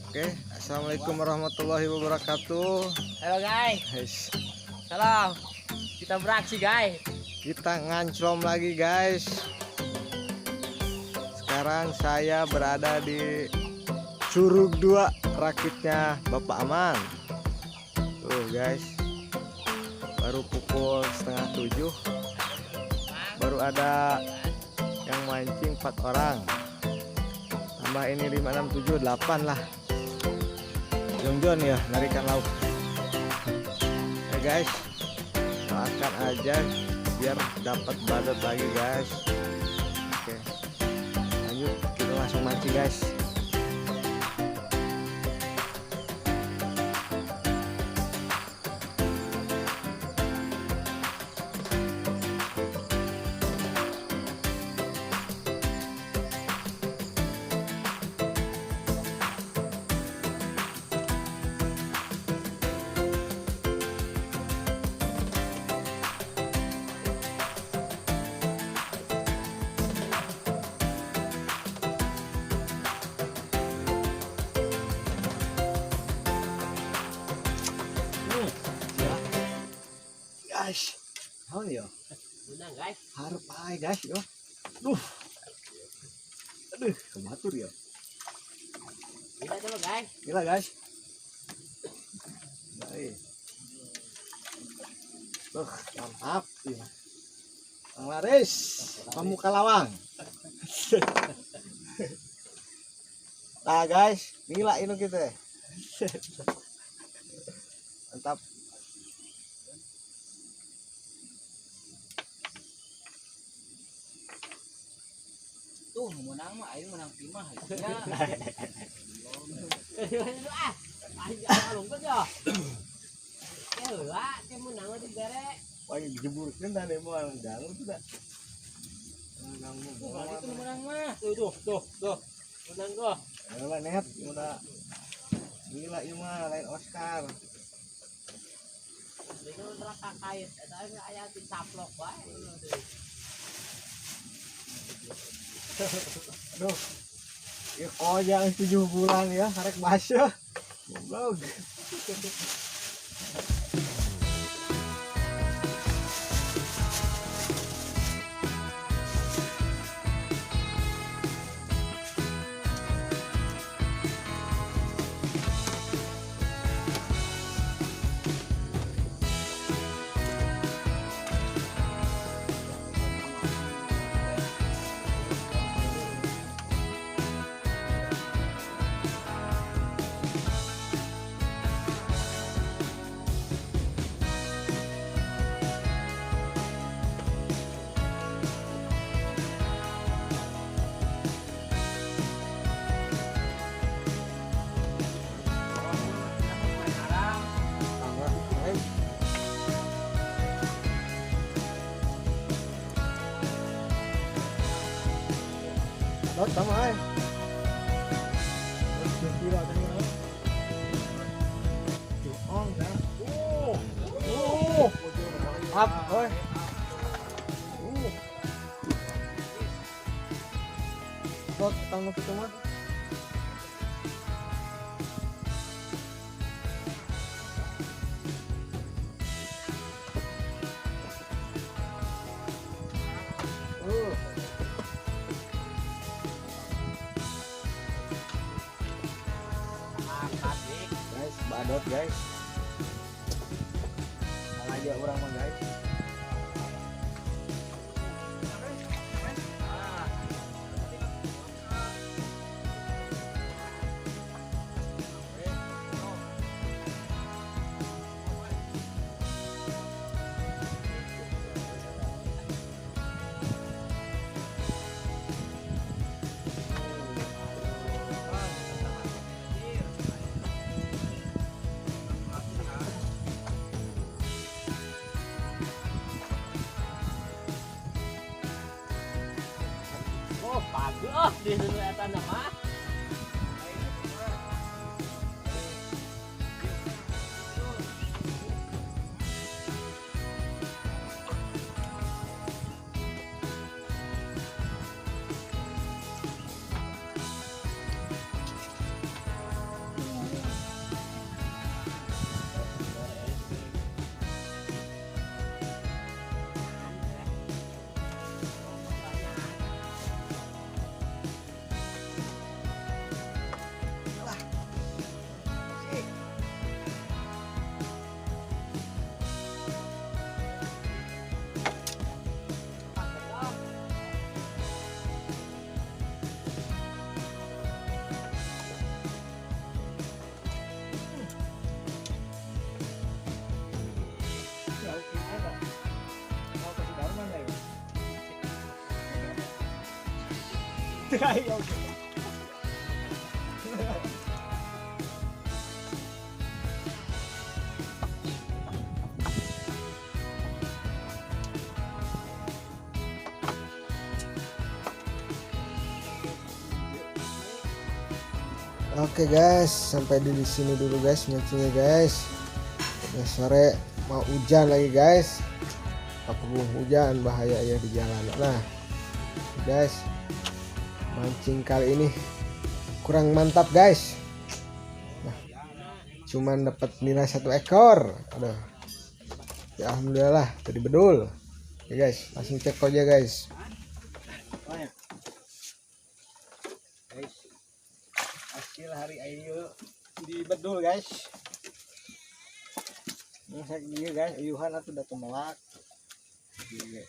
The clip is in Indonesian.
Oke, assalamualaikum warahmatullahi wabarakatuh. Halo guys, Guys, salam. Kita beraksi guys. kita nganclom lagi guys. Sekarang saya berada di Curug 2 rakitnya Bapak Aman. Tuh guys, baru pukul setengah 7. Baru ada yang mancing 4 orang. Tambah ini 5, 6, 7, 8 lah. Jongjon ya, narikan lauk. Ya guys, doakan aja biar dapat badut lagi guys. Oke, lanjut kita langsung mancing guys. Guys, how ya? Menang guys. Harap aja guys yo. Aduh, kematur ya. Kita coba guys. Gila guys. Baik. Mantap ya. Bang Laris, pemuka lawang. Nah guys, gila ini kita. Mantap. Tuh menang mah, ayo menang timah. Ya. Ayo lungkut ya. Ya lah, dia menang aja gere. Wah, dijeburkan dan mau ganggu tidak. Tuh itu menang mah. Tuh. Menang gua. Ayolah net, udah gila ini mah lain Oscar. Dia neraka kait, tapi aya dicaplok wae. Aduh, ya kojang 7 bulan ya, harek basah. Goblok. Đó, tắm ơi. Hấp thôi. Tốt, tao nó cái mắt. Guys, badot guys. Aja orang mah guys. Oh, bagus di dulu eta nama. Ayo. Oke guys, sampai di sini dulu guys mancingnya guys. Udah sore, mau hujan lagi guys. Apapun hujan bahaya ya di jalan. Nah guys, mancing kali ini kurang mantap guys. Nah, cuman dapat nilai 1 ekor. Aduh. Ya alhamdulillah tadi bedul. Oke guys, langsung cek aja guys. Hasil hari ayu di bedul guys. Ngecek dia guys, ayuhan atau udah kemelak. Iya.